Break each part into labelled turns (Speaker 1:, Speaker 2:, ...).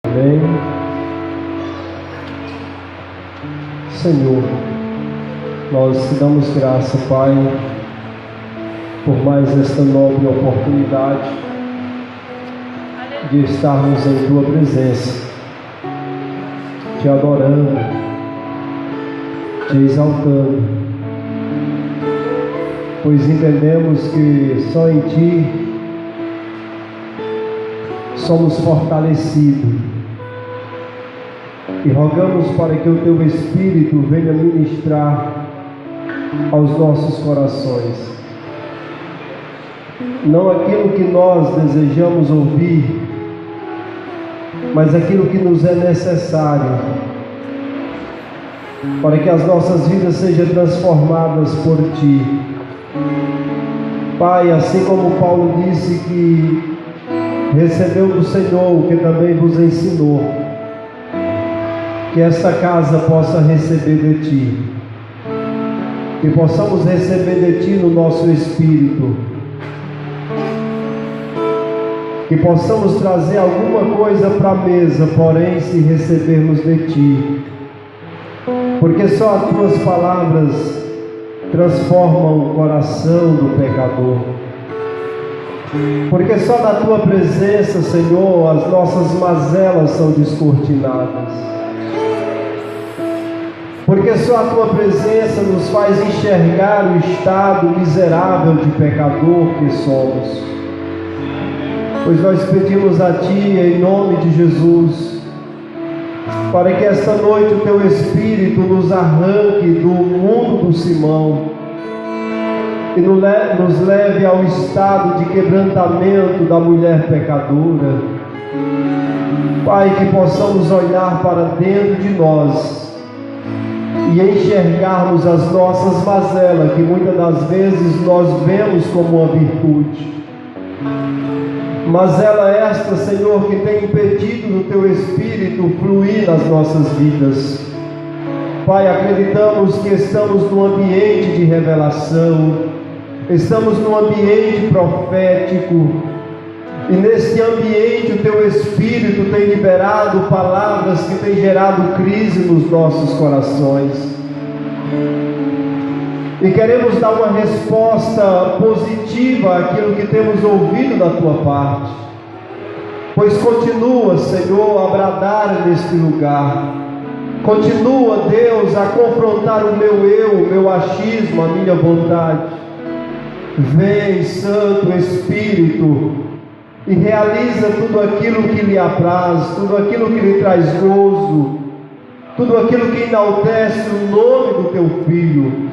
Speaker 1: Amém. Senhor, nós te damos graça, Pai, por mais esta nobre oportunidade de estarmos em Tua presença, te adorando, te exaltando, pois entendemos que só em Ti somos fortalecidos e rogamos para que o Teu Espírito venha ministrar aos nossos corações, não aquilo que nós desejamos ouvir, mas aquilo que nos é necessário para que as nossas vidas sejam transformadas por Ti. Pai, assim como Paulo disse que recebeu do Senhor o que também vos ensinou, que esta casa possa receber de Ti, que possamos receber de Ti no nosso espírito, que possamos trazer alguma coisa para a mesa, porém se recebermos de Ti, porque só as Tuas palavras transformam o coração do pecador, porque só na Tua presença, Senhor, as nossas mazelas são descortinadas, porque só a Tua presença nos faz enxergar o estado miserável de pecador que somos. Pois nós pedimos a Ti, em nome de Jesus, para que esta noite o Teu Espírito nos arranque do mundo do Simão e nos leve ao estado de quebrantamento da mulher pecadora. Pai, que possamos olhar para dentro de nós e enxergarmos as nossas mazelas, que muitas das vezes nós vemos como uma virtude. Mazela esta, Senhor, que tem impedido o Teu Espírito fluir nas nossas vidas. Pai, acreditamos que estamos num ambiente de revelação, estamos num ambiente profético, e nesse ambiente o Teu Espírito tem liberado palavras que têm gerado crise nos nossos corações. E queremos dar uma resposta positiva àquilo que temos ouvido da Tua parte, pois continua, Senhor, a bradar neste lugar, continua, Deus, a confrontar o meu eu, o meu achismo, a minha vontade. Vem, Santo Espírito, e realiza tudo aquilo que lhe apraz, tudo aquilo que lhe traz gozo, tudo aquilo que enaltece o nome do Teu Filho.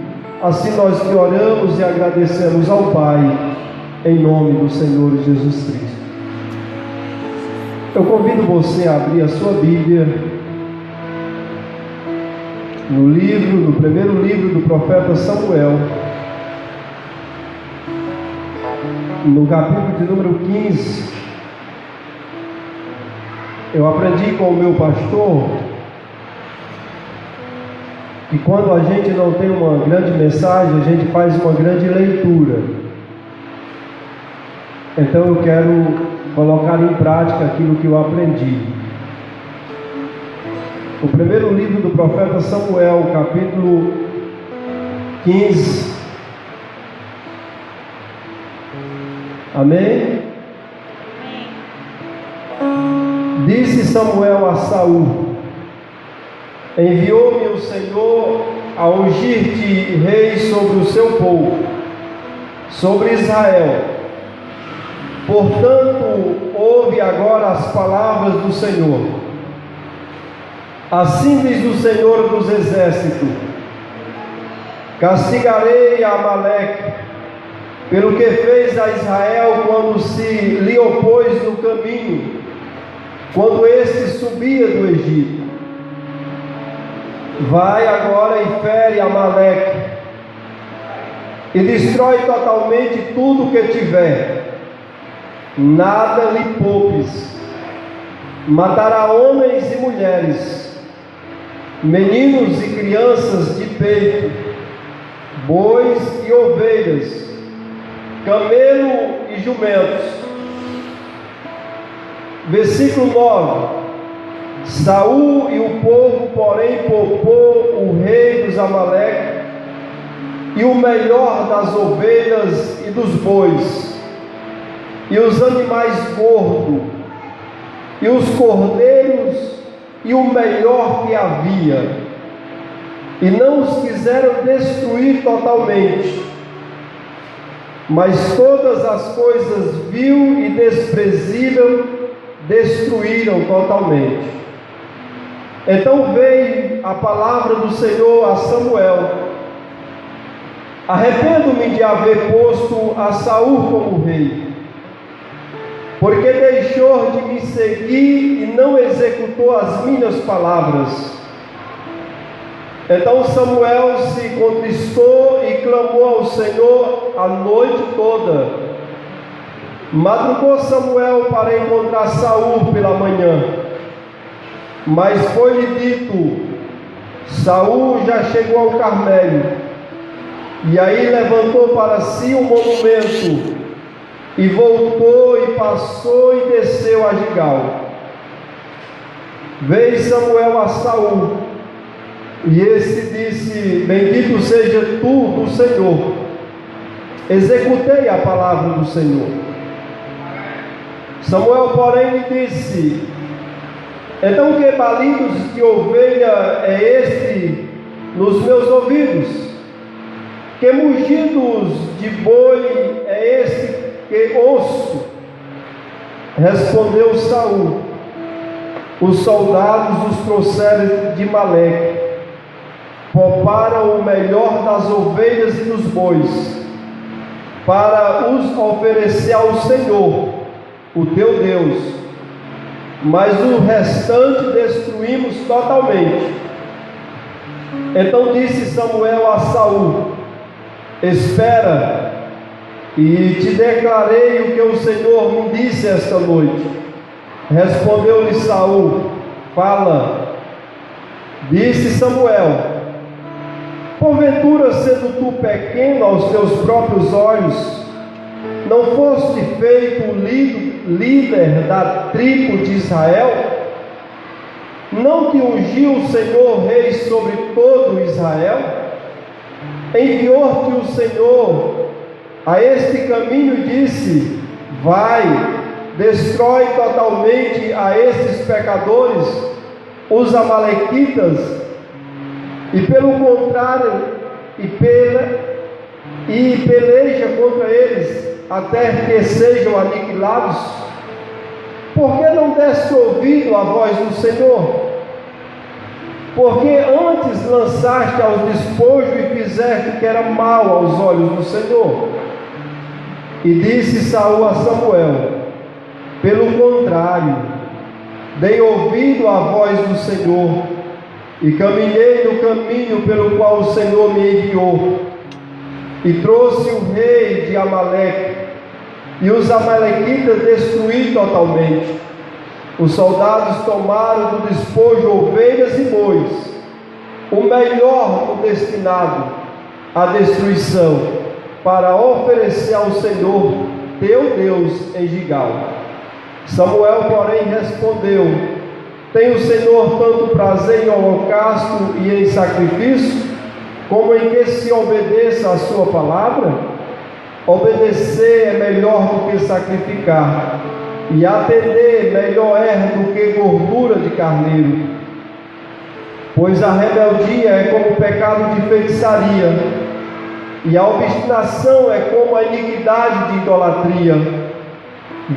Speaker 1: Assim nós te oramos e agradecemos ao Pai, em nome do Senhor Jesus Cristo. Eu convido você a abrir a sua Bíblia no primeiro livro do profeta Samuel, no capítulo de número 15. Eu aprendi com o meu pastor que quando a gente não tem uma grande mensagem, a gente faz uma grande leitura. Então eu quero colocar em prática aquilo que eu aprendi. O primeiro livro do profeta Samuel, capítulo 15. Amém? Disse Samuel a Saul: enviou-me o Senhor a ungir-te rei sobre o seu povo, sobre Israel. Portanto, ouve agora as palavras do Senhor. Assim diz o Senhor dos exércitos: castigarei a Amaleque pelo que fez a Israel quando se lhe opôs no caminho, quando este subia do Egito. Vai agora e fere Amaleque e destrói totalmente tudo que tiver, nada lhe poupes. Matará homens e mulheres, meninos e crianças de peito, bois e ovelhas, camelo e jumentos. Versículo 9: Saul e o povo, porém, poupou o rei dos Amaleque e o melhor das ovelhas e dos bois, e os animais gordos, e os cordeiros, e o melhor que havia, e não os quiseram destruir totalmente, mas todas as coisas vil e desprezível destruíram totalmente. Então veio a palavra do Senhor a Samuel: arrependo-me de haver posto a Saul como rei, porque deixou de me seguir e não executou as minhas palavras. Então Samuel se contristou e clamou ao Senhor a noite toda. Madrugou Samuel para encontrar Saul pela manhã, mas foi-lhe dito: Saul já chegou ao Carmelo. E aí levantou para si um monumento, e voltou e passou e desceu a Gigal. Veio Samuel a Saul, e este disse: bendito seja tu do Senhor, executei a palavra do Senhor. Samuel, porém, lhe disse: então que balidos de ovelha é este nos meus ouvidos? Que mugidos de boi é este que ouço? Respondeu Saul: os soldados os trouxeram de Maleque, pouparam o melhor das ovelhas e dos bois, para os oferecer ao Senhor, o teu Deus, mas o restante destruímos totalmente. Então disse Samuel a Saul: espera, e te declarei o que o Senhor me disse esta noite. Respondeu-lhe Saul: fala. Disse Samuel: porventura, sendo tu pequeno aos teus próprios olhos, não foste feito líder da tribo de Israel? Não te ungiu o Senhor rei sobre todo Israel? Enviou-te o Senhor a este caminho e disse: vai, destrói totalmente a estes pecadores, os amalequitas, e pelo contrário, peleja contra eles, até que sejam aniquilados? Por que não deste ouvido à voz do Senhor? Porque antes lançaste aos despojos e fizeste o que era mal aos olhos do Senhor. E disse Saul a Samuel: pelo contrário, dei ouvido à voz do Senhor, e caminhei no caminho pelo qual o Senhor me enviou, e trouxe o rei de Amaleque, e os amalequitas destruí totalmente. Os soldados tomaram do despojo ovelhas e bois, o melhor destinado à destruição, para oferecer ao Senhor teu Deus em Gigal. Samuel, porém, respondeu: tem o Senhor tanto prazer em holocausto e em sacrifício, como em que se obedeça a sua palavra? Obedecer é melhor do que sacrificar, e atender melhor é do que gordura de carneiro. Pois a rebeldia é como o pecado de feitiçaria, e a obstinação é como a iniquidade de idolatria.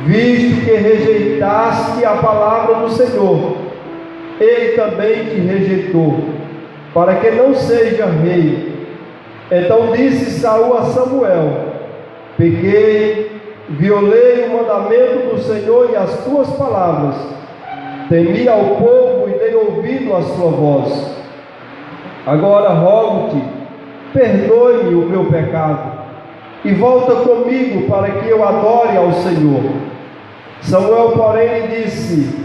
Speaker 1: Visto que rejeitaste a palavra do Senhor, ele também te rejeitou, para que não seja rei. Então disse Saul a Samuel: pequei, violei o mandamento do Senhor e as tuas palavras, temi ao povo e dei ouvido à sua voz. Agora rogo-te, perdoe-me o meu pecado, e volta comigo para que eu adore ao Senhor. Samuel, porém, lhe disse: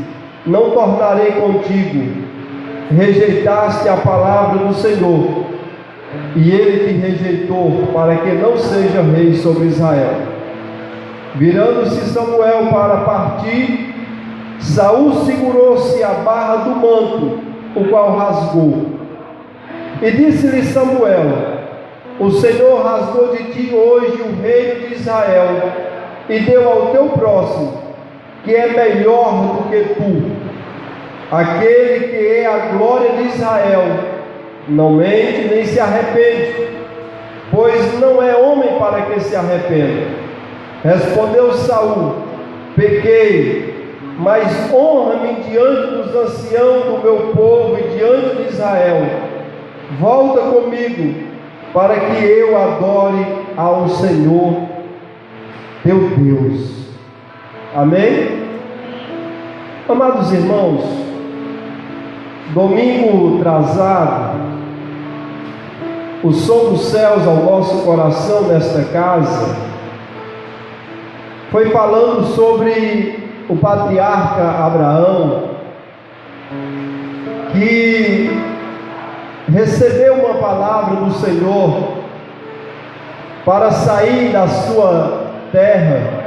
Speaker 1: não tornarei contigo, rejeitaste a palavra do Senhor, e ele te rejeitou, para que não seja rei sobre Israel. Virando-se Samuel para partir, Saul segurou-se à barra do manto, o qual rasgou. E disse-lhe Samuel: o Senhor rasgou de ti hoje o reino de Israel, e deu ao teu próximo, que é melhor do que tu. Aquele que é a glória de Israel não mente nem se arrepende, pois não é homem para que se arrependa. Respondeu Saul: pequei, mas honra-me diante dos anciãos do meu povo e diante de Israel. Volta comigo, para que eu adore ao Senhor teu Deus. Amém? Amados irmãos, domingo atrasado, o som dos céus ao nosso coração nesta casa foi falando sobre o patriarca Abraão, que recebeu uma palavra do Senhor para sair da sua terra,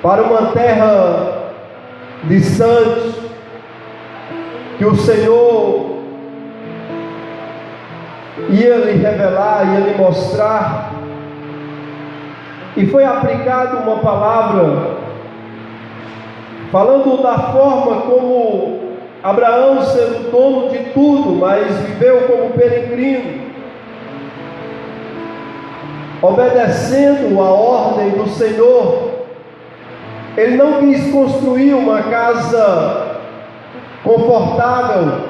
Speaker 1: para uma terra distante, que o Senhor ia lhe revelar, ia lhe mostrar, e foi aplicada uma palavra falando da forma como Abraão, sendo dono de tudo, mas viveu como peregrino, obedecendo a ordem do Senhor. Ele não quis construir uma casa confortável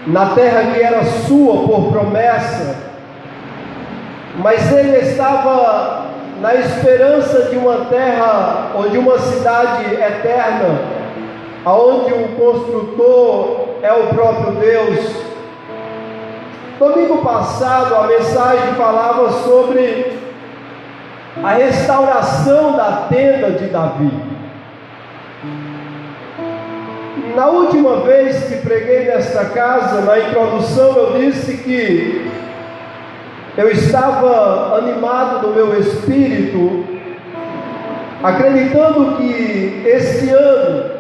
Speaker 1: na terra que era sua por promessa, mas ele estava na esperança de uma terra ou de uma cidade eterna, aonde o construtor é o próprio Deus. Domingo passado a mensagem falava sobre a restauração da tenda de Davi. Na última vez que preguei nesta casa, na introdução, eu disse que eu estava animado no meu espírito, acreditando que este ano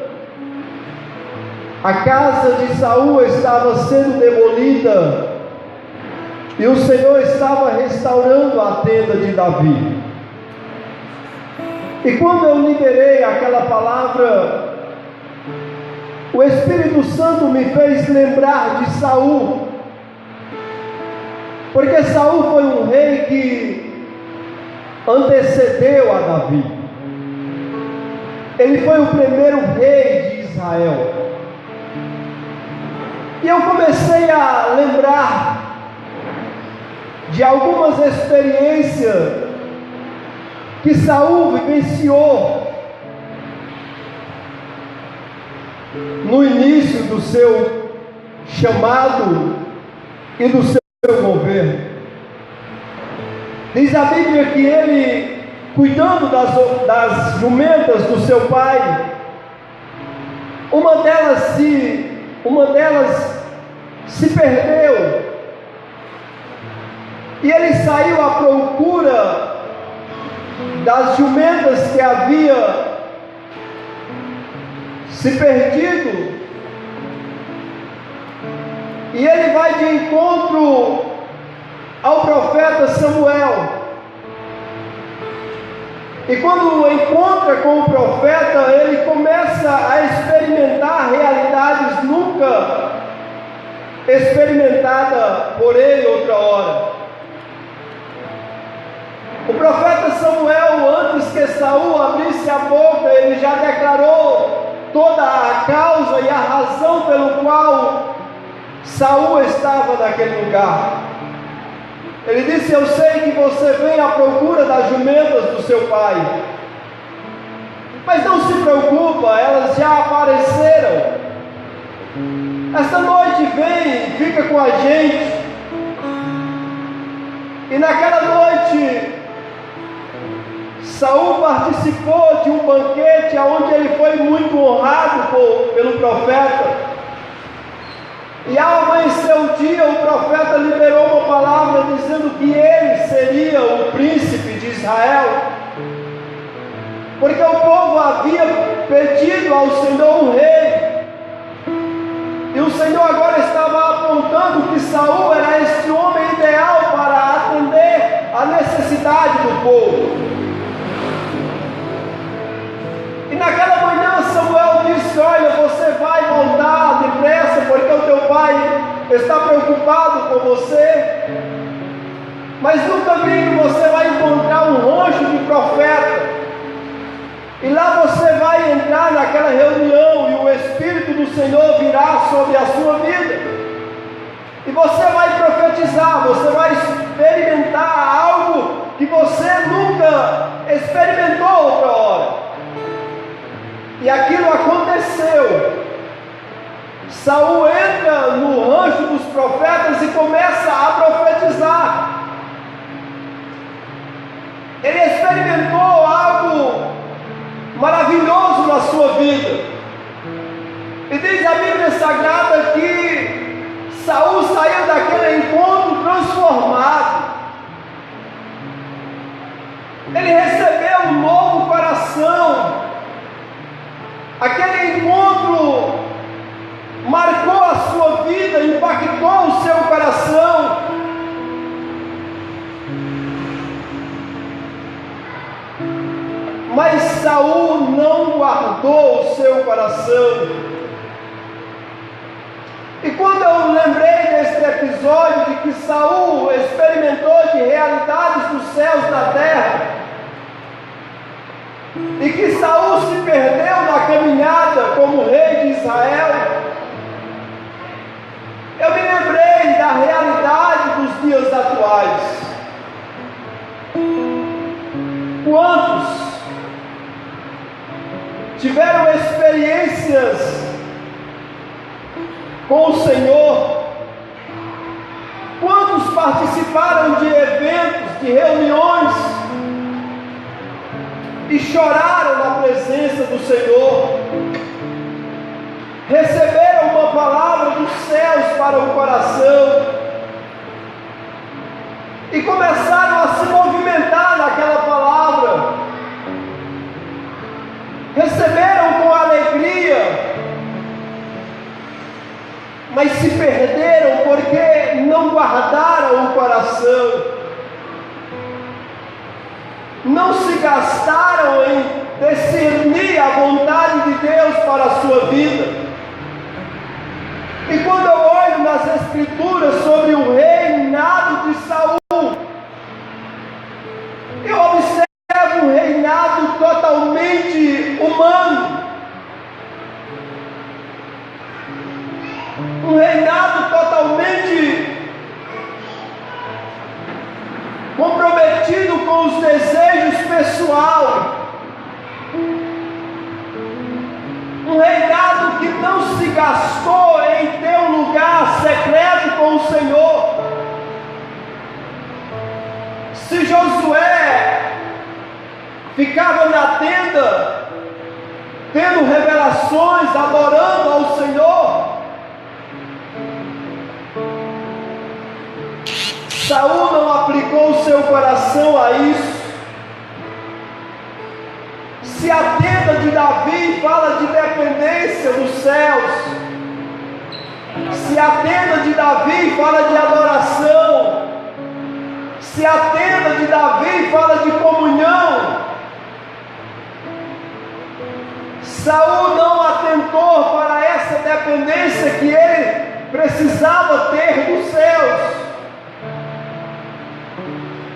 Speaker 1: a casa de Saul estava sendo demolida e o Senhor estava restaurando a tenda de Davi. E quando eu liberei aquela palavra, o Espírito Santo me fez lembrar de Saul, porque Saul foi um rei que antecedeu a Davi. Ele foi o primeiro rei de Israel. E eu comecei a lembrar de algumas experiências que Saul vivenciou no início do seu chamado e do seu governo. Diz a Bíblia que ele, cuidando das jumentas do seu pai, uma delas se perdeu, e ele saiu à procura das jumentas que havia se perdido, e ele vai de encontro ao profeta Samuel. E quando encontra com o profeta, ele começa a experimentar realidades nunca experimentadas por ele outra hora. O profeta Samuel, antes que Saul abrisse a boca, ele já declarou toda a causa e a razão pelo qual Saul estava naquele lugar. Ele disse: eu sei que você vem à procura das jumentas do seu pai, mas não se preocupa, elas já apareceram. Esta noite vem, fica com a gente. E naquela noite Saul participou de um banquete onde ele foi muito honrado pelo profeta. E ao amanhecer o dia, o profeta liberou uma palavra dizendo que ele seria o príncipe de Israel. porque o povo havia pedido ao Senhor um rei, e o Senhor agora estava apontando que Saul era este homem ideal para atender a necessidade do povo. E naquela manhã Samuel disse: olha, você vai voltar depressa, porque o teu pai está preocupado com você, mas no caminho você vai encontrar um rancho de profeta, e lá você vai entrar naquela reunião, e o Espírito do Senhor virá sobre a sua vida, e você vai profetizar, você vai experimentar algo que você nunca experimentou outra hora. E aquilo aconteceu. Saul entra no rancho dos profetas e começa a profetizar. Ele experimentou algo maravilhoso na sua vida. E diz a Bíblia Sagrada que Saul saiu daquele encontro transformado. Ele recebeu um novo coração. Aquele encontro marcou a sua vida, impactou o seu coração. Mas Saul não guardou o seu coração. E quando eu lembrei deste episódio de que Saul experimentou de realidades dos céus na terra, e que Saul se perdeu na caminhada como rei de Israel, eu me lembrei da realidade dos dias atuais. Quantos tiveram experiências com o Senhor? Quantos participaram de eventos, de reuniões, e choraram na presença do Senhor? Receberam uma palavra dos céus para o coração e começaram a se movimentar naquela palavra. Receberam com alegria, mas se perderam porque não guardaram o coração. Não se gastaram em discernir a vontade de Deus para a sua vida. E quando eu olho nas Escrituras sobre o reinado de Saul, eu observo um reinado totalmente humano, um reinado totalmente comprometido com os desejos pessoais, um reinado que não se gastou em ter um lugar secreto com o Senhor. Se Josué ficava na tenda, tendo revelações, adorando ao Senhor, Saul não aplicou o seu coração a isso. Se a tenda de Davi fala de dependência dos céus, se a tenda de Davi fala de adoração, se a tenda de Davi fala de comunhão, Saul não atentou para essa dependência que ele precisava ter dos céus.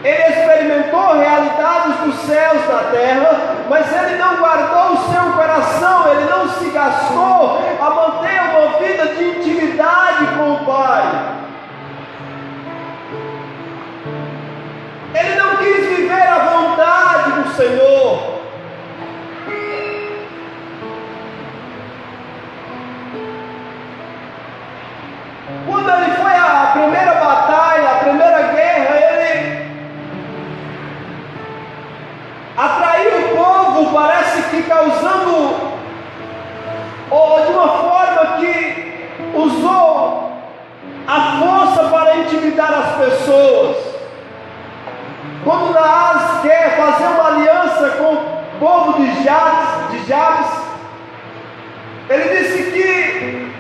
Speaker 1: Ele experimentou realidades dos céus na terra, mas ele não guardou o seu coração, ele não se gastou a manter uma vida de intimidade com o Pai. Ele não quis viver a vontade do Senhor. Quando ele foi à primeira batalha, à primeira guerra, ele atraiu o povo, parece que causando, ou de uma forma que usou a força para intimidar as pessoas. Quando Naás quer fazer uma aliança povo de Jabes, ele disse que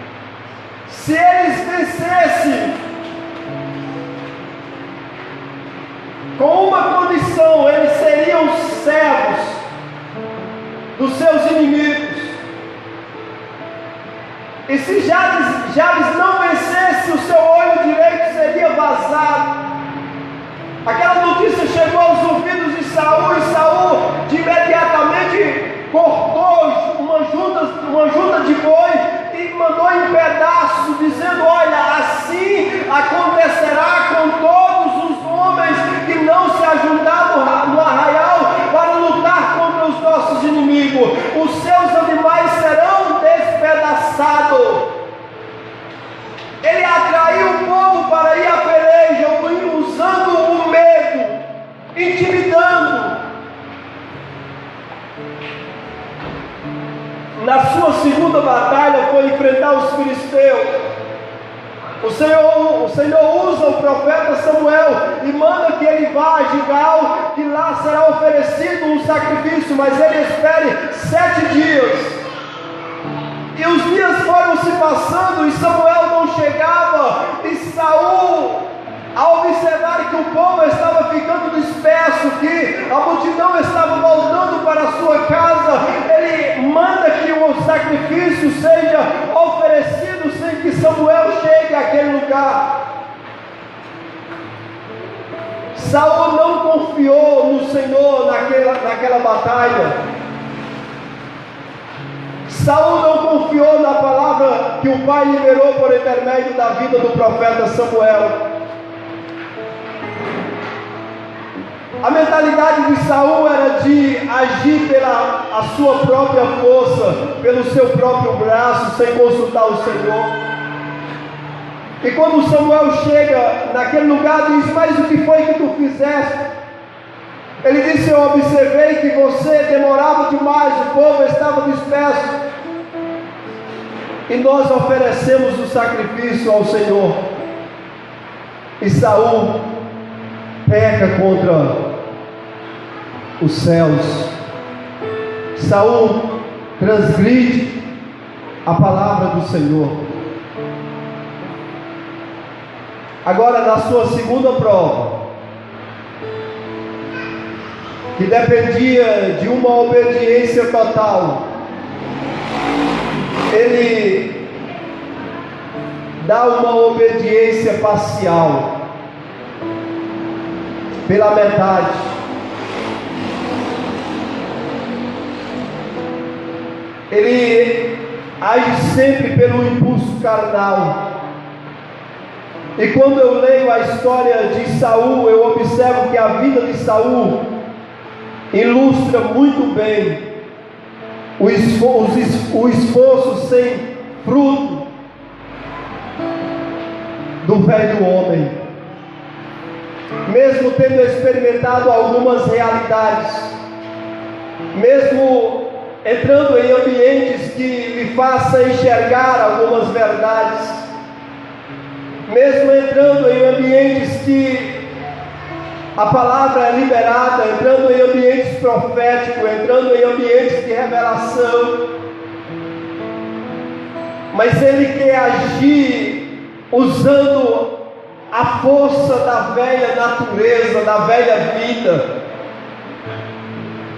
Speaker 1: se eles vencessem com uma condição, eles seriam servos dos seus inimigos. E se Jabes não vencesse, o seu olho direito seria vazado. Aquela notícia chegou aos ouvidos de Saul, e Saul de imediatamente cortou uma junta de boi e mandou em pedaços, dizendo: olha, assim acontecerá com todos os homens que não se ajuntaram no arraial para lutar contra os nossos inimigos. Os seus animais serão despedaçados. Ele atraiu o povo para ir à peleja, usando o medo, intimidando. Na sua segunda batalha foi enfrentar os filisteus. O Senhor usa o profeta Samuel e manda que ele vá a Gilgal, que lá será oferecido um sacrifício, mas ele espere 7 dias. E os dias foram se passando e Samuel não chegava, e Saul, ao observar que o povo estava ficando disperso, que a multidão estava voltando para a sua casa, ele manda que o sacrifício seja oferecido sem que Samuel chegue àquele lugar. Saul não confiou no Senhor naquela batalha. Saul não confiou na palavra que o Pai liberou por intermédio da vida do profeta Samuel. A mentalidade de Saul era de agir pela a sua própria força, pelo seu próprio braço, sem consultar o Senhor. E quando Samuel chega naquele lugar, diz: mas o que foi que tu fizeste? Ele disse: eu observei que você demorava demais, o povo estava disperso, e nós oferecemos o sacrifício ao Senhor. E Saul peca contra os céus. Saul transgride a palavra do Senhor. Agora, na sua segunda prova, que dependia de uma obediência total, ele dá uma obediência parcial, pela metade. Ele age sempre pelo impulso carnal. E quando eu leio a história de Saul, eu observo que a vida de Saul ilustra muito bem o esforço sem fruto do velho homem. Mesmo tendo experimentado algumas realidades, mesmo entrando em ambientes que lhe façam enxergar algumas verdades, mesmo entrando em ambientes que a palavra é liberada, entrando em ambientes proféticos, entrando em ambientes de revelação, mas ele quer agir usando a força da velha natureza, da velha vida.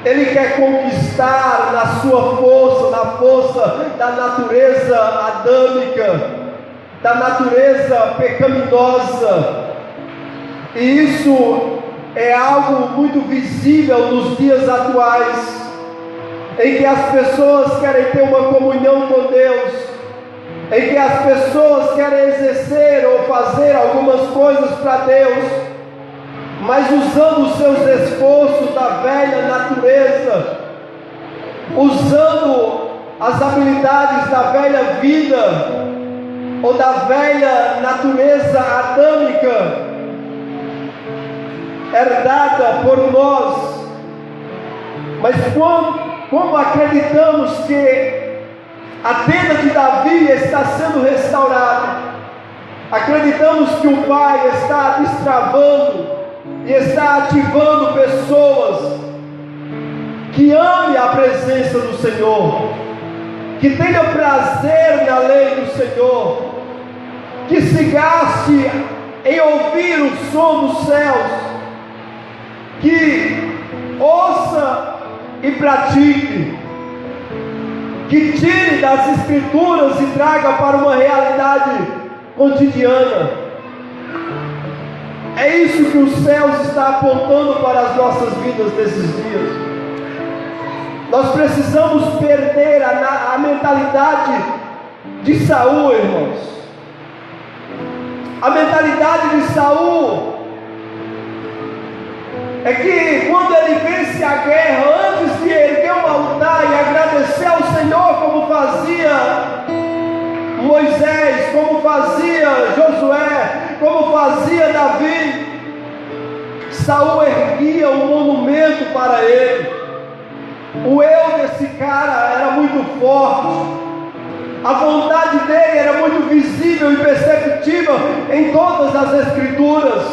Speaker 1: Ele quer conquistar na sua força, na força da natureza adâmica, da natureza pecaminosa. E isso é algo muito visível nos dias atuais, em que as pessoas querem ter uma comunhão com Deus, em que as pessoas querem exercer ou fazer algumas coisas para Deus, mas usando os seus esforços da velha natureza, usando as habilidades da velha vida, ou da velha natureza adâmica, herdada por nós. Mas como acreditamos que a tenda de Davi está sendo restaurada, acreditamos que o Pai está destravando e está ativando pessoas que ame a presença do Senhor, que tenha prazer na lei do Senhor, que se gaste em ouvir o som dos céus, que ouça e pratique, que tire das Escrituras e traga para uma realidade cotidiana. É isso que os céus está apontando para as nossas vidas nesses dias. Nós precisamos perder a mentalidade de Saul, irmãos. A mentalidade de Saul é que quando ele vence a guerra, antes de erguer um altar e agradecer ao Senhor, como fazia Moisés, como fazia Josué, como fazia Davi, Saul erguia um monumento para ele. O eu desse cara era muito forte, a vontade dele era muito visível e perceptível em todas as Escrituras.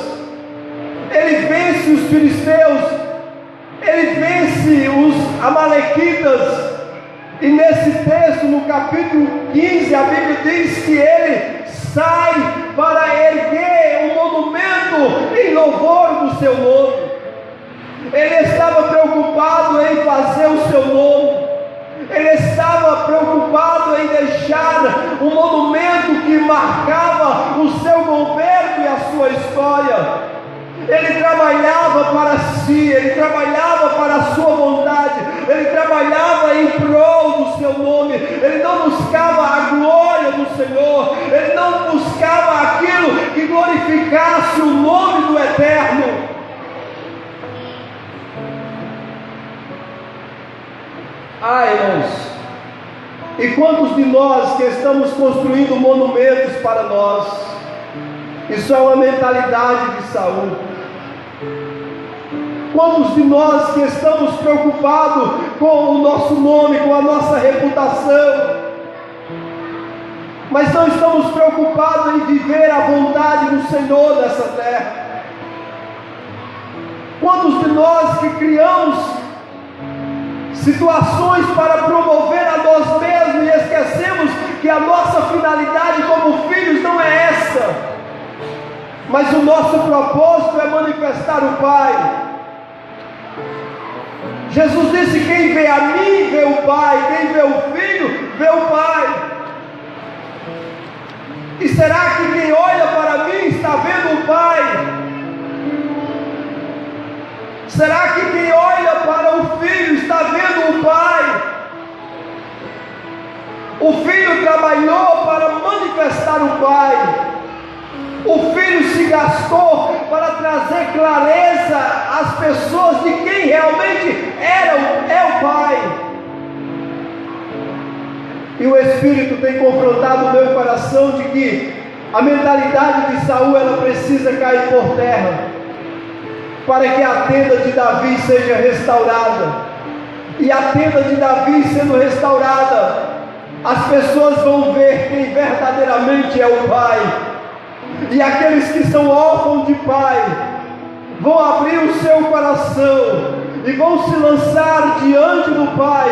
Speaker 1: Ele vence os filisteus, ele vence os amalequitas, e nesse texto, no capítulo 15, a Bíblia diz que ele sai para erguer um monumento em louvor do seu nome. Ele estava preocupado em fazer o seu nome, ele estava preocupado em deixar um monumento que marcava o seu governo e a sua história. Ele trabalhava para si, ele trabalhava para a sua vontade, ele trabalhava em prol do seu nome. Ele não buscava a glória do Senhor, ele não buscava aquilo que glorificasse o nome do Eterno. Irmãos, e quantos de nós que estamos construindo monumentos para nós? Isso é uma mentalidade de Saul. Quantos de nós que estamos preocupados com o nosso nome, com a nossa reputação, mas não estamos preocupados em viver a vontade do Senhor nessa terra? Quantos de nós que criamos situações para promover a nós mesmos e esquecemos que a nossa finalidade como filhos não é essa, mas o nosso propósito é manifestar o Pai. Jesus disse: quem vê a mim vê o Pai, quem vê o Filho vê o Pai. E será que quem olha para mim está vendo o Pai? Será que quem olha para o Filho está vendo o Pai? O Filho trabalhou para manifestar o Pai. O Filho se gastou para trazer clareza às pessoas de quem realmente é o Pai. E o Espírito tem confrontado o meu coração de que a mentalidade de Saul, ela precisa cair por terra, para que a tenda de Davi seja restaurada. E a tenda de Davi sendo restaurada, as pessoas vão ver quem verdadeiramente é o Pai. E aqueles que são órfãos de pai vão abrir o seu coração e vão se lançar diante do Pai.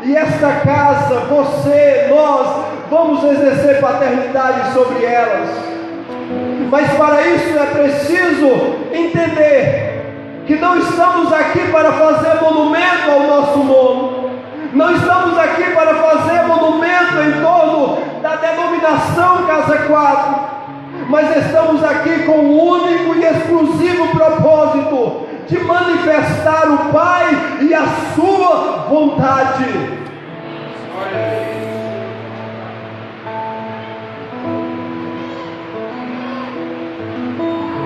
Speaker 1: E esta casa, você, nós, vamos exercer paternidade sobre elas. Mas para isso é preciso entender que não estamos aqui para fazer monumento ao nosso nome. Não estamos aqui para fazer monumento em torno da denominação Casa 4. Mas estamos aqui com o único e exclusivo propósito de manifestar o Pai e a sua vontade.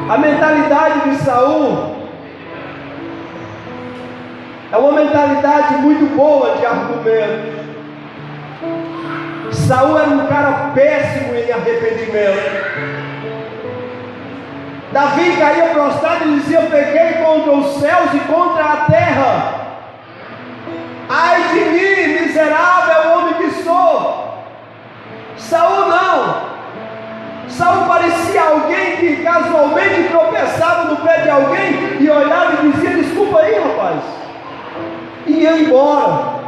Speaker 1: A mentalidade de Saul é uma mentalidade muito boa de argumento. Saul era um cara péssimo em arrependimento. Davi caía prostrado e dizia: pequei contra os céus e contra a terra. Ai de mim, miserável homem que sou. Saul não. Saul parecia alguém que casualmente tropeçava no pé de alguém e olhava e dizia: desculpa aí, rapaz. e ia embora.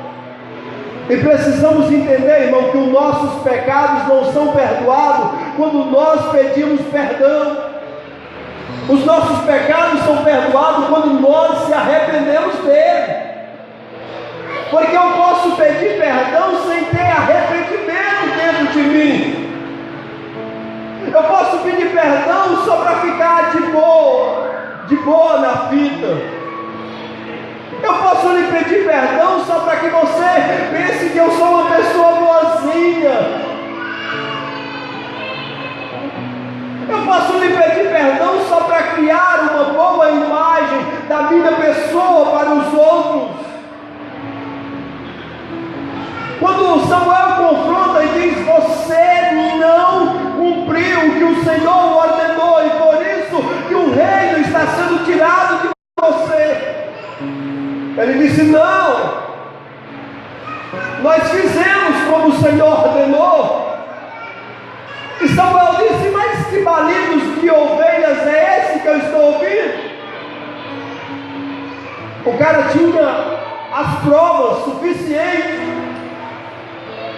Speaker 1: E precisamos entender, irmão, que os nossos pecados não são perdoados quando nós pedimos perdão. Os nossos pecados são perdoados quando nós se arrependemos dele. Porque eu posso pedir perdão sem ter arrependimento dentro de mim. Eu posso pedir perdão só para ficar de boa na fita. Eu posso lhe pedir perdão só para que você pense que eu sou uma pessoa boazinha. Eu posso lhe pedir perdão só para criar uma boa imagem da minha pessoa para os outros. Quando Samuel confronta e diz: você não cumpriu o que o Senhor ordenou, e por isso que o reino está sendo tirado de você. Ele disse: não, nós fizemos como o Senhor ordenou. E Samuel disse: mas que balidos de ovelhas é esse que eu estou ouvindo? O cara tinha as provas suficientes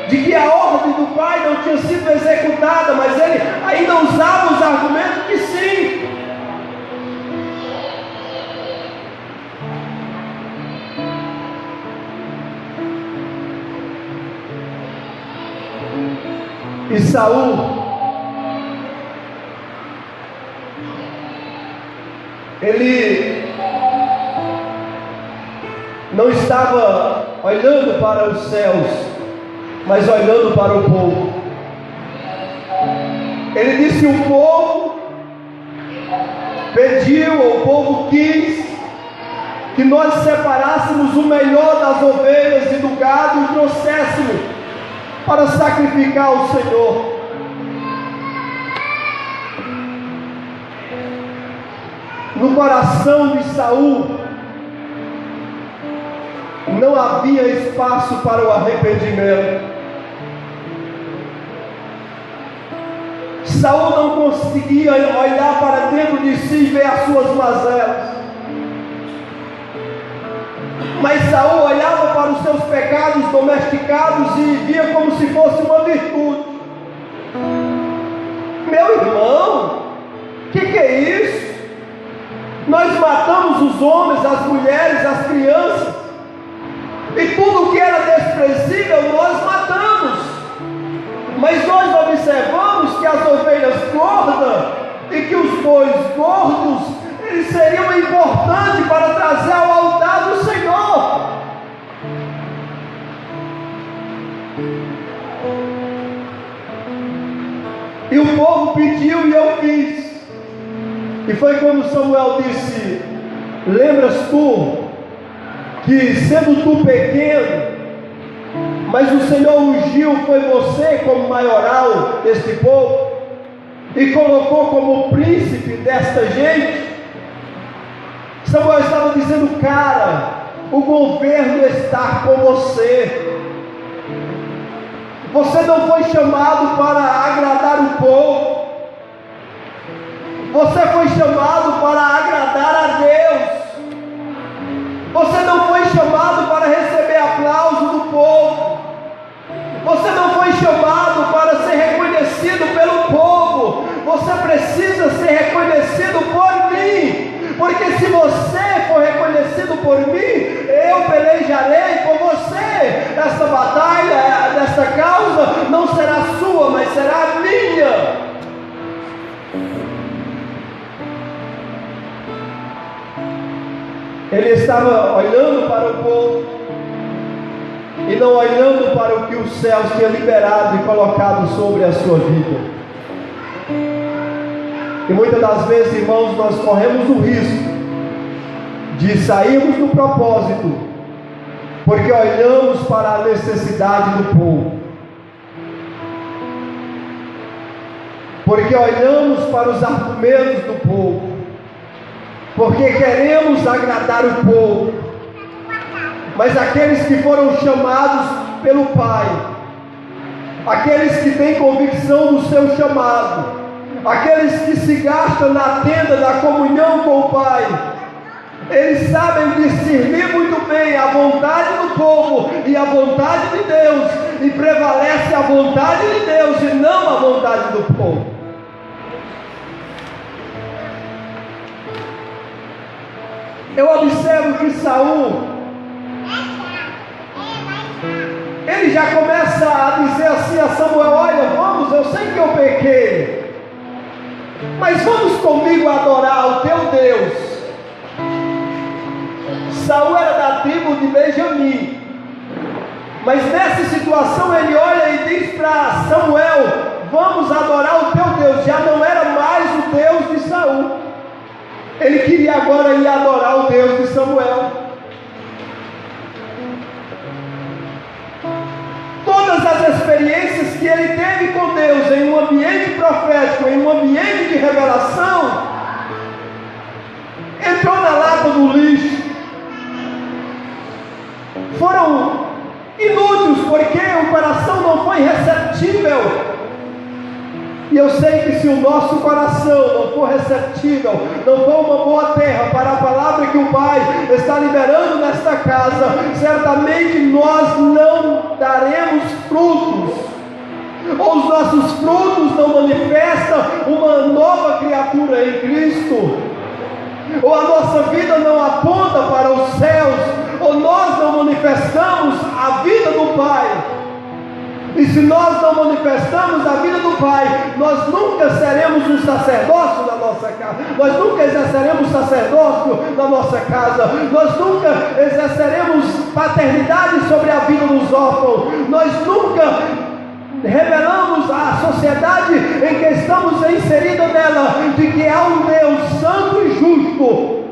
Speaker 1: de que a ordem do pai não tinha sido executada, mas ele ainda usava os argumentos que sim. E Saul, ele não estava olhando para os céus, mas olhando para o povo. Ele disse: o povo pediu, o povo quis que nós separássemos o melhor das ovelhas e do gado e trouxéssemos para sacrificar ao Senhor. No coração de Saul não havia espaço para o arrependimento. Saul não conseguia olhar para dentro de si e ver as suas mazelas. Mas Saul olhava para os seus pecados domesticados e via como se fosse uma virtude. Meu irmão, que é isso? Nós matamos os homens, as mulheres, as crianças, e tudo que era desprezível nós matamos. Mas nós observamos que as ovelhas gordas e que os bois gordos, eles seriam importantes para trazer ao altar do Senhor. E o povo pediu e eu fiz. E foi quando Samuel disse: lembras tu que sendo tu pequeno, mas o Senhor ungiu foi você como maioral deste povo e colocou como príncipe desta gente? Samuel estava dizendo: cara, o governo está com você. Você não foi chamado para agradar o povo. Você foi chamado para agradar a Deus. Você não foi chamado para receber aplauso do povo. Você não foi chamado para ser reconhecido pelo povo. Você precisa ser reconhecido por mim. Porque se você for reconhecido por mim, eu pelejarei por você. Essa batalha, essa causa não será sua, mas será minha. Ele estava olhando para o povo e não olhando para o que os céus tinham liberado e colocado sobre a sua vida. E muitas das vezes, irmãos, nós corremos o risco de sairmos do propósito, porque olhamos para a necessidade do povo, porque olhamos para os argumentos do povo, porque queremos agradar o povo. Mas aqueles que foram chamados pelo Pai, aqueles que têm convicção do seu chamado, aqueles que se gastam na tenda da comunhão com o Pai, Eles sabem discernir muito bem a vontade do povo e a vontade de Deus, e prevalece a vontade de Deus e não a vontade do povo. Eu observo que Saul, ele já começa a dizer assim a Samuel: olha, vamos, eu sei que eu pequei, mas vamos comigo adorar o teu Deus. Saul era da tribo de Benjamim, mas nessa situação ele olha e diz para Samuel: vamos adorar o teu Deus. Já não era mais o Deus de Saul, ele queria agora ir adorar o Deus de Samuel. Todas as experiências que ele teve com Deus em um ambiente profético, em um ambiente de revelação, entrou na lata do lixo. Foram inúteis, porque o coração não foi receptível. E eu sei que se o nosso coração não for receptível, não for uma boa terra para a palavra que o Pai está liberando nesta casa, certamente nós não daremos frutos, ou os nossos frutos não manifestam uma nova criatura em Cristo, ou a nossa vida não aponta para os céus, ou nós não manifestamos a vida do Pai. E se nós não manifestamos a vida do Pai, nós nunca seremos um sacerdócio na nossa casa, nós nunca exerceremos sacerdócio na nossa casa, nós nunca exerceremos paternidade sobre a vida dos órfãos, nós nunca revelamos à sociedade em que estamos inseridos nela, de que há um Deus santo e justo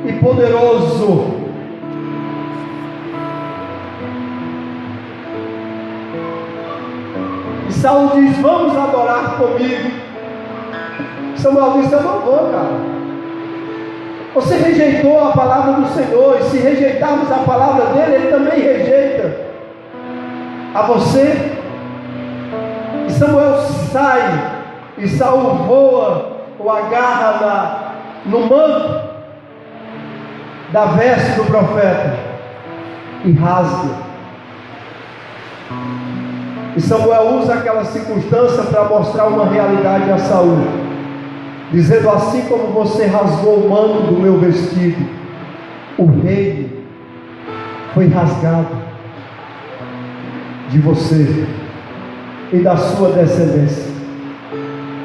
Speaker 1: e poderoso. E Saul diz: vamos adorar comigo. Samuel disse: eu não vou, cara. Você rejeitou a palavra do Senhor, e se rejeitarmos a palavra dele, ele também rejeita a você. E Samuel sai, e Saul voa, o agarra no manto da veste do profeta e rasga. E Samuel usa aquela circunstância para mostrar uma realidade a Saul, dizendo: assim como você rasgou o manto do meu vestido, o reino foi rasgado de você e da sua descendência.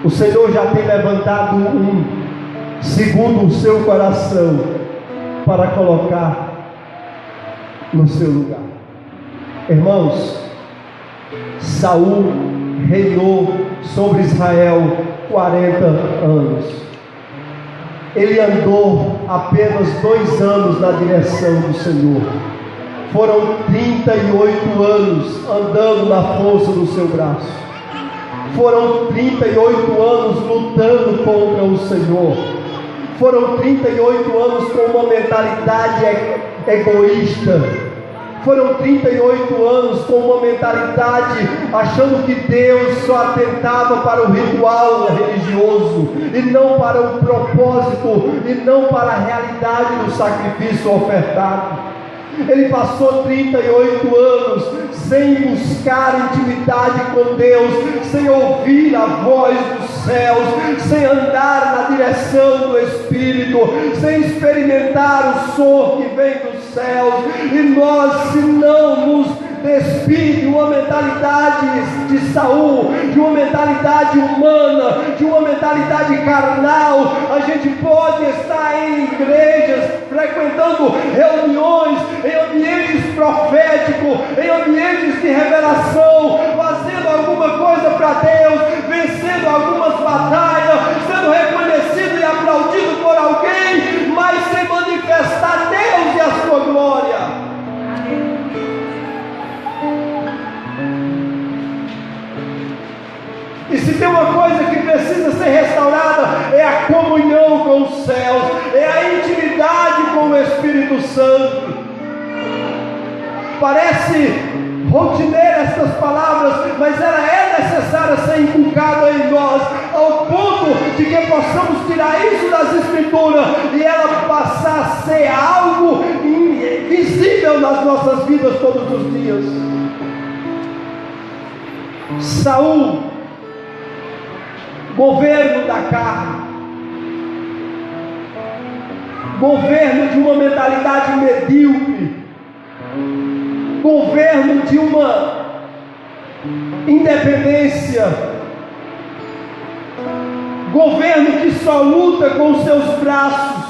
Speaker 1: O Senhor já tem levantado um segundo o seu coração para colocar no seu lugar. Irmãos, Saul reinou sobre Israel 40 anos. Ele andou apenas 2 anos na direção do Senhor. Foram 38 anos andando na força do seu braço. Foram 38 anos lutando contra o Senhor. Foram 38 anos com uma mentalidade egoísta. Foram 38 anos com uma mentalidade achando que Deus só atentava para o ritual religioso e não para o propósito e não para a realidade do sacrifício ofertado. Ele passou 38 anos sem buscar intimidade com Deus, sem ouvir a voz dos céus, sem andar na direção do Espírito, sem experimentar o som que vem dos céus. E nós, se não nos despir de uma mentalidade de Saul, de uma mentalidade humana, de uma mentalidade carnal, a gente pode estar em igrejas, frequentando reuniões, em ambientes proféticos, em ambientes de revelação, fazendo alguma coisa para Deus, vencendo algumas batalhas, sendo reconhecido e aplaudido por alguém, mas sem manifestar Deus e a sua glória. E se tem uma coisa que precisa ser restaurada, é a comunhão com os céus, é a intimidade com o Espírito Santo. Parece rotineira estas palavras, mas ela é necessária ser inculcada em nós, ao ponto de que possamos tirar isso das Escrituras e ela passar a ser algo visível nas nossas vidas todos os dias. Saul, governo da carne, governo de uma mentalidade medíocre, governo de uma independência, governo que só luta com os seus braços.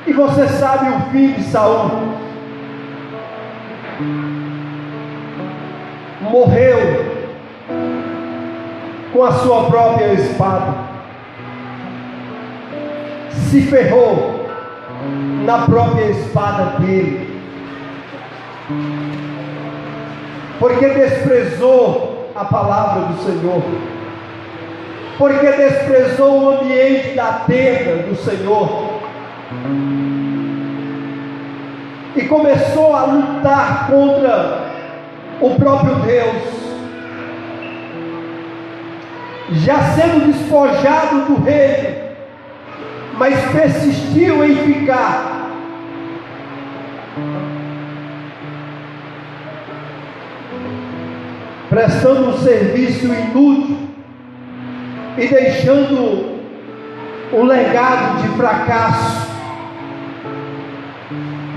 Speaker 1: E você sabe o fim de Saul? Morreu com a sua própria espada, se ferrou na própria espada dele, porque desprezou a palavra do Senhor, porque desprezou o ambiente da tenda do Senhor, e começou a lutar contra o próprio Deus, já sendo despojado do reino, mas persistiu em ficar. Prestando um serviço inútil e deixando um legado de fracasso.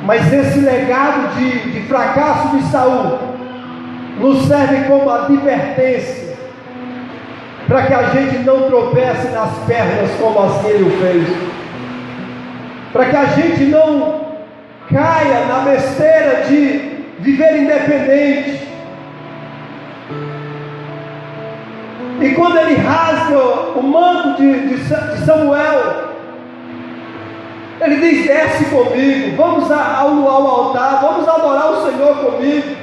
Speaker 1: Mas esse legado de fracasso de Saul nos serve como advertência, para que a gente não tropece nas pernas como assim ele o fez, para que a gente não caia na besteira de viver independente. E quando ele rasga o manto de Samuel, ele diz: desce comigo, vamos ao altar, vamos adorar o Senhor comigo,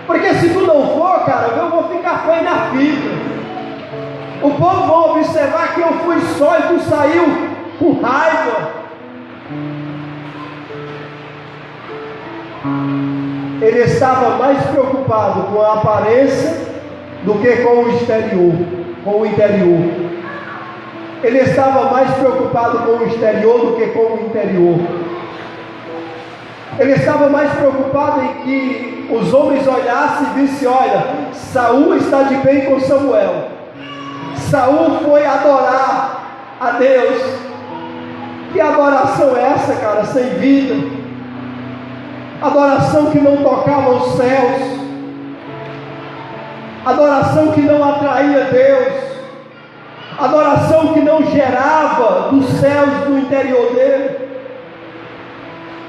Speaker 1: porque se tu não for, cara, eu vou ficar feio na fita. O povo vai observar que eu fui só e tu saiu com raiva. Ele estava mais preocupado com a aparência do que com o exterior, com o interior. Ele estava mais preocupado com o exterior do que com o interior. Ele estava mais preocupado em que os homens olhassem e vissem: olha, Saul está de bem com Samuel. Saul foi adorar a Deus. Que adoração é essa, cara? Sem vida. Adoração que não tocava os céus. Adoração que não atraía Deus. Adoração que não gerava dos céus do interior dele.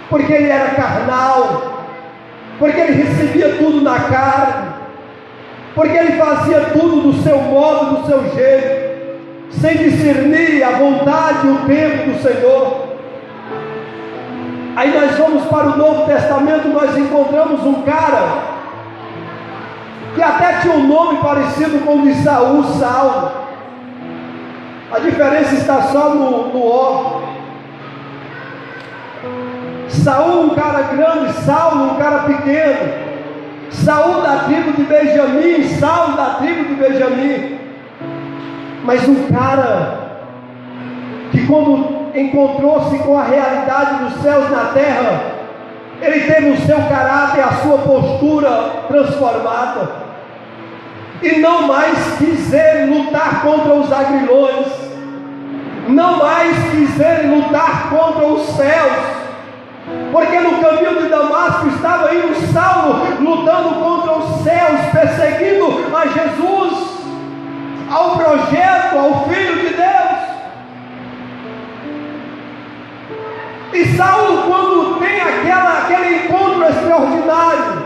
Speaker 1: Porque ele era carnal. Porque ele recebia tudo na carne. Porque ele fazia tudo do seu modo, do seu jeito, sem discernir a vontade e o tempo do Senhor. Aí nós vamos para o Novo Testamento, nós encontramos um cara que até tinha um nome parecido com o de Saul, Saulo. A diferença está só no O. Saul, um cara grande, Saulo, um cara pequeno. Saul da tribo de Benjamim, Saulo da tribo de Benjamim. Mas um cara que, quando encontrou-se com a realidade dos céus na terra, ele teve o seu caráter, a sua postura transformada, e não mais quis ele lutar contra os agrilhões, não mais quis ele lutar contra os céus, porque no caminho de Damasco estava indo Saulo lutando contra os céus, perseguindo a Jesus, ao projeto, ao Filho de Deus. E Saulo, quando tem aquele encontro extraordinário,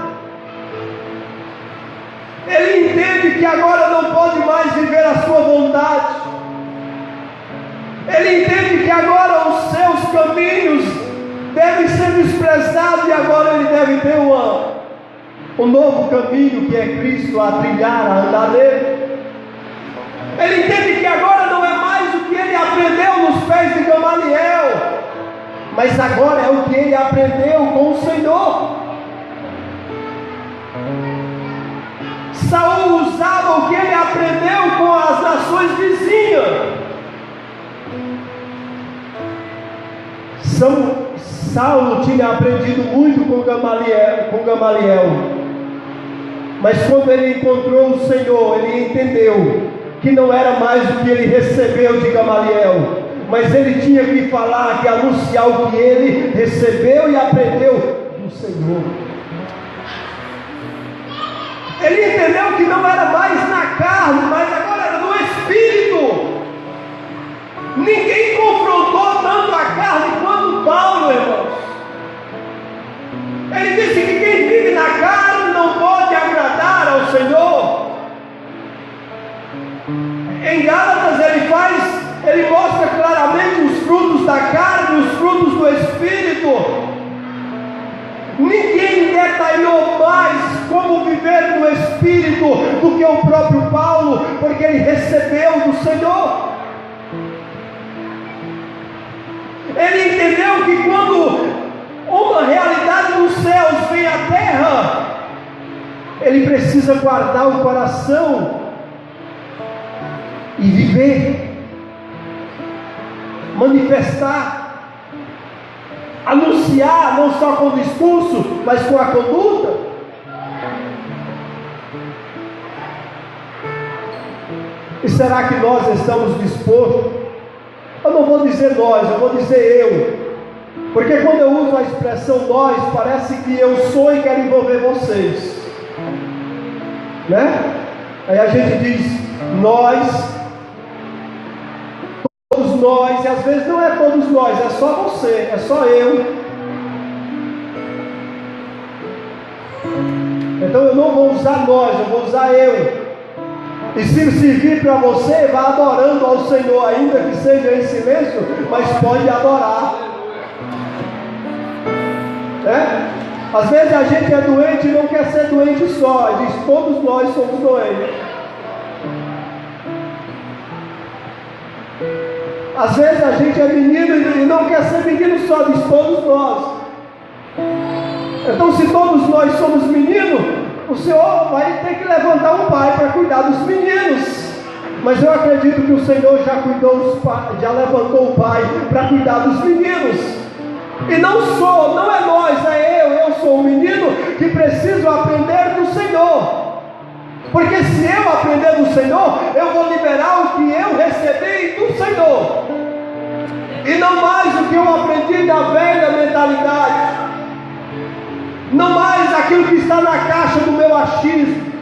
Speaker 1: ele entende que agora não pode mais viver a sua vontade. Ele entende que agora os seus caminhos deve ser desprezado, e agora ele deve ter um novo caminho, que é Cristo, a trilhar, a andar nele. Ele entende que agora não é mais o que ele aprendeu nos pés de Gamaliel, mas agora é o que ele aprendeu com o Senhor. Saul usava o que ele aprendeu com as nações vizinhas. Saulo tinha aprendido muito com Gamaliel, mas quando ele encontrou o Senhor, ele entendeu que não era mais o que ele recebeu de Gamaliel, mas ele tinha que falar, que anunciar o que ele recebeu e aprendeu do Senhor. Ele entendeu que não era mais na carne, mas agora era no Espírito. Ninguém confrontou tanto a carne quanto Paulo, irmãos. Ele disse que quem vive na carne não pode agradar ao Senhor. Em Gálatas ele mostra claramente os frutos da carne e os frutos do Espírito. Ninguém detalhou mais como viver no Espírito do que o próprio Paulo, porque ele recebeu do Senhor. Ele entendeu que quando uma realidade dos céus vem à terra, ele precisa guardar o coração e viver, manifestar, anunciar, não só com o discurso, mas com a conduta. E será que nós estamos dispostos? Eu não vou dizer nós, eu vou dizer eu, porque quando eu uso a expressão nós, parece que eu sou e quero envolver vocês, né? Aí a gente diz nós, todos nós, e às vezes não é todos nós, é só você, é só eu. Então eu não vou usar nós, eu vou usar eu. E se servir para você, vá adorando ao Senhor, ainda que seja em silêncio, mas pode adorar. Às vezes a gente é doente e não quer ser doente só, diz todos nós somos doentes. Às vezes a gente é menino e não quer ser menino só, diz todos nós. Então, se todos nós somos meninos, o Senhor vai ter que levantar um pai para cuidar dos meninos. Mas eu acredito que o Senhor já cuidou dos pais, já levantou o pai para cuidar dos meninos. E não é nós, é eu sou um menino que preciso aprender do Senhor. Porque se eu aprender do Senhor, eu vou liberar o que eu recebi do Senhor. E não mais o que eu aprendi da velha mentalidade. Não mais aquilo que está na caixa do meu achismo.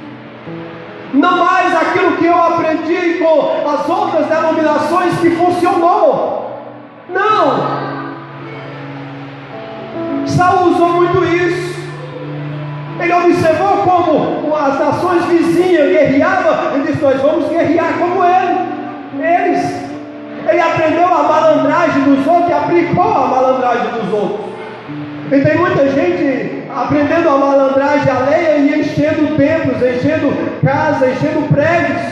Speaker 1: Não mais aquilo que eu aprendi com as outras denominações que funcionou. Não. Saul usou muito isso. Ele observou como as nações vizinhas guerreavam. Ele disse: nós vamos guerrear como eles. Ele aprendeu a malandragem dos outros e aplicou a malandragem dos outros. E tem muita gente aprendendo a malandragem alheia e enchendo templos, enchendo casas, enchendo prédios,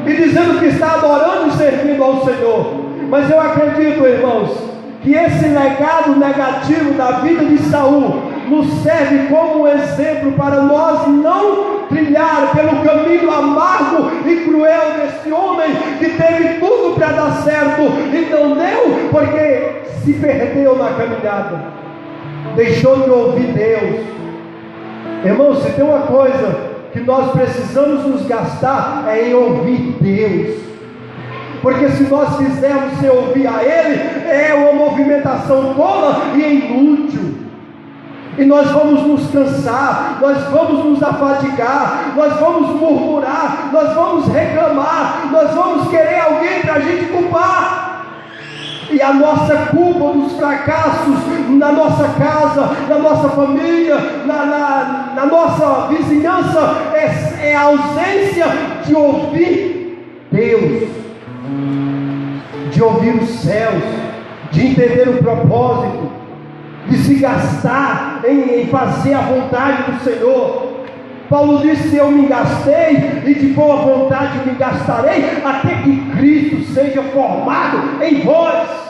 Speaker 1: e dizendo que está adorando e servindo ao Senhor. Mas eu acredito, irmãos, que esse legado negativo da vida de Saul nos serve como um exemplo para nós não trilhar pelo caminho amargo e cruel desse homem que teve tudo para dar certo e não deu, porque se perdeu na caminhada, deixou de ouvir Deus. Irmãos, se tem uma coisa que nós precisamos nos gastar é em ouvir Deus, porque se nós fizermos sem ouvir a Ele, é uma movimentação tola e inútil, e nós vamos nos cansar, nós vamos nos afadigar, nós vamos murmurar, nós vamos reclamar, nós vamos querer alguém para a gente culpar. E a nossa culpa dos fracassos na nossa casa, na nossa família, na nossa vizinhança é a ausência de ouvir Deus, de ouvir os céus, de entender o propósito, de se gastar em fazer a vontade do Senhor. Paulo disse: eu me gastei e de boa vontade me gastarei, até que Cristo seja formado em vós.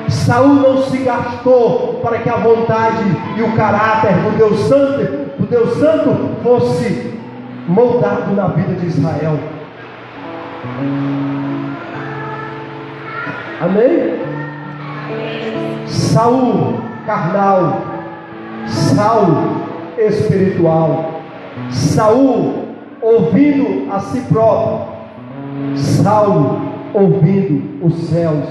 Speaker 1: Saul não se gastou para que a vontade e o caráter do Deus Santo fosse moldado na vida de Israel. Amém? Saul carnal, Saulo espiritual. Saul ouvindo a si próprio, Saulo ouvindo os céus.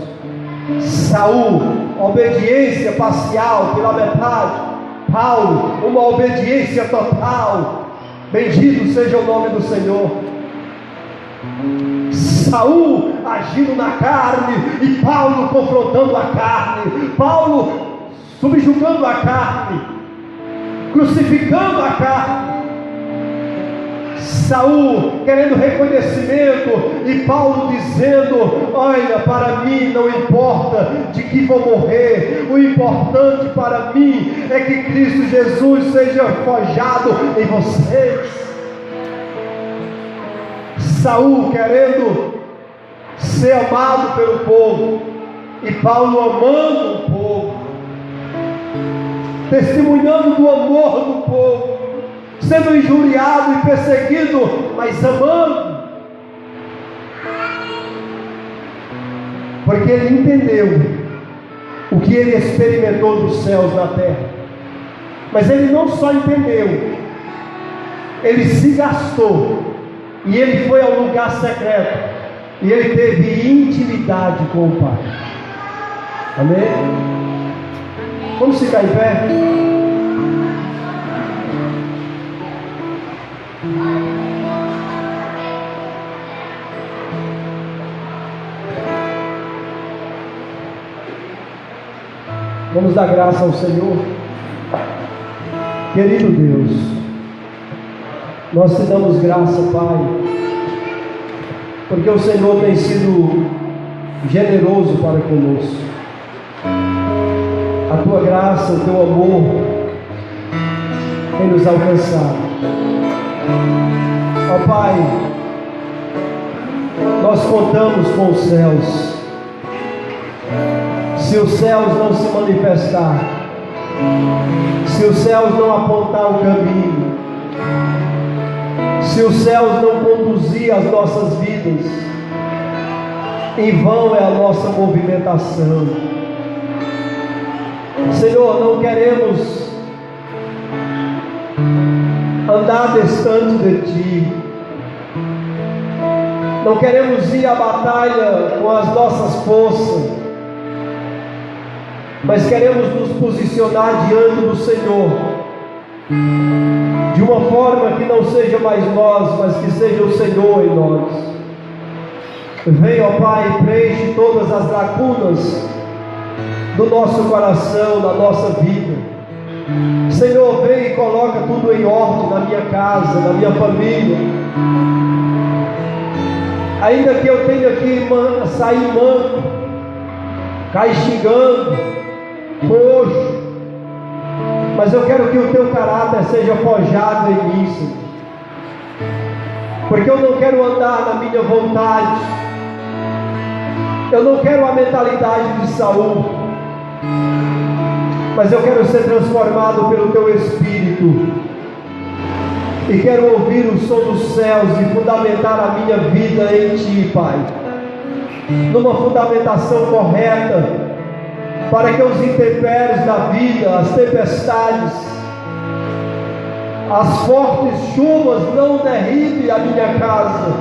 Speaker 1: Saul, obediência parcial pela metade. Paulo, uma obediência total. Bendito seja o nome do Senhor. Saul agindo na carne e Paulo confrontando a carne. Paulo subjugando a carne, crucificando a carne. Saul querendo reconhecimento e Paulo dizendo: olha, para mim não importa de que vou morrer, o importante para mim é que Cristo Jesus seja forjado em vocês. Saul querendo ser amado pelo povo e Paulo amando o povo, testemunhando do amor do povo, sendo injuriado e perseguido, mas amando, porque ele entendeu o que ele experimentou dos céus na terra. Mas ele não só entendeu, ele se gastou, e ele foi ao lugar secreto, e ele teve intimidade com o Pai. Amém? Vamos ficar em pé? Vamos dar graça ao Senhor. Querido Deus, nós te damos graça, Pai, porque o Senhor tem sido generoso para conosco. A tua graça, o teu amor tem nos alcançado. Ó Pai, nós contamos com os céus. Se os céus não se manifestar, se os céus não apontar o caminho, se os céus não conduzir as nossas vidas, em vão é a nossa movimentação. Senhor, não queremos andar distante de Ti, não queremos ir à batalha com as nossas forças, mas queremos nos posicionar diante do Senhor, de uma forma que não seja mais nós, mas que seja o Senhor em nós. Venha, ó Pai, preenche todas as lacunas do nosso coração, da nossa vida. Senhor, vem e coloca tudo em ordem na minha casa, na minha família. Ainda que eu tenha que sair manco, castigando, coxo, mas eu quero que o teu caráter seja forjado em mim, Senhor. Porque eu não quero andar na minha vontade, eu não quero a mentalidade de Saul, mas eu quero ser transformado pelo teu Espírito, e quero ouvir o som dos céus e fundamentar a minha vida em Ti, Pai, numa fundamentação correta, para que os intempéries da vida, as tempestades, as fortes chuvas não derribem a minha casa,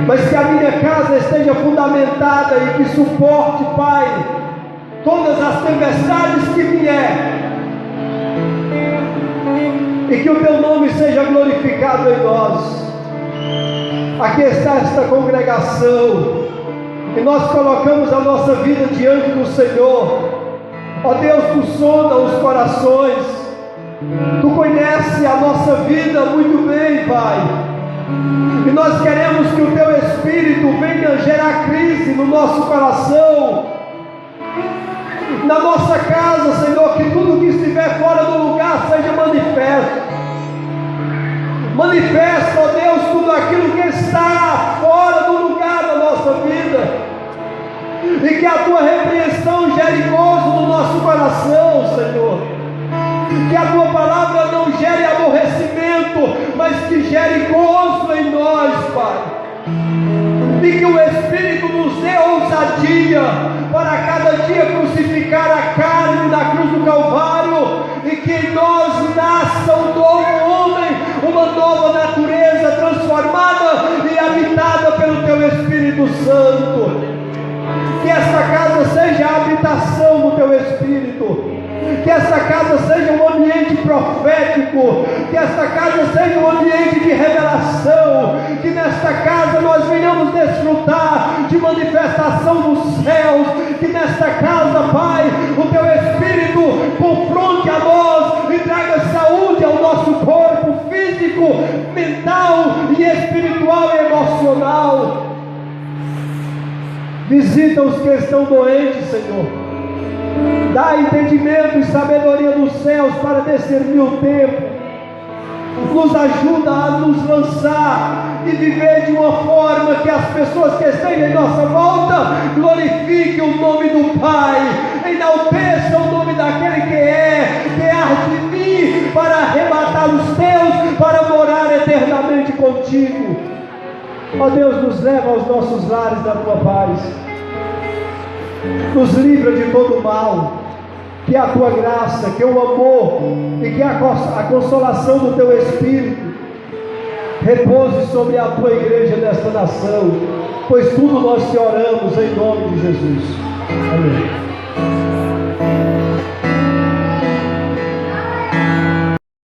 Speaker 1: mas que a minha casa esteja fundamentada e que suporte, Pai, todas as tempestades que vier, e que o Teu nome seja glorificado em nós. Aqui está esta congregação, e nós colocamos a nossa vida diante do Senhor. Ó Deus, Tu sonda os corações, Tu conhece a nossa vida muito bem, Pai, e nós queremos que o Teu Espírito venha gerar crise no nosso coração, na nossa casa, Senhor, que tudo que estiver fora do lugar seja manifesto. Manifesta, ó Deus, tudo aquilo que está fora do lugar da nossa vida, e que a Tua repreensão gere gozo no nosso coração, Senhor. Que a Tua palavra não gere aborrecimento, mas que gere gozo em nós, Pai. e que o Espírito nos dê ousadia para cada dia crucificar a carne na cruz do Calvário, e que em nós nasça um novo homem, uma nova natureza transformada e habitada pelo Teu Espírito Santo. Que esta casa seja a habitação do Teu Espírito, que esta casa seja um ambiente profético, que esta casa seja um ambiente de revelação, que nesta casa nós venhamos desfrutar de manifestação dos céus, que nesta casa, Pai, o Teu Espírito confronte a nós e traga saúde ao nosso corpo físico, mental e espiritual e emocional. Visita os que estão doentes, Senhor. Dá entendimento e sabedoria dos céus para discernir o tempo. Nos ajuda a nos lançar e viver de uma forma que as pessoas que estejam em nossa volta glorifiquem o nome do Pai, enalteçam o nome daquele que há de vir para arrebatar os teus, para morar eternamente contigo. Ó Deus, nos leva aos nossos lares da Tua paz, nos livra de todo mal, que a Tua graça, que o amor e que a consolação do Teu Espírito repouse sobre a Tua igreja desta nação, pois tudo nós te oramos em nome de Jesus. Amém.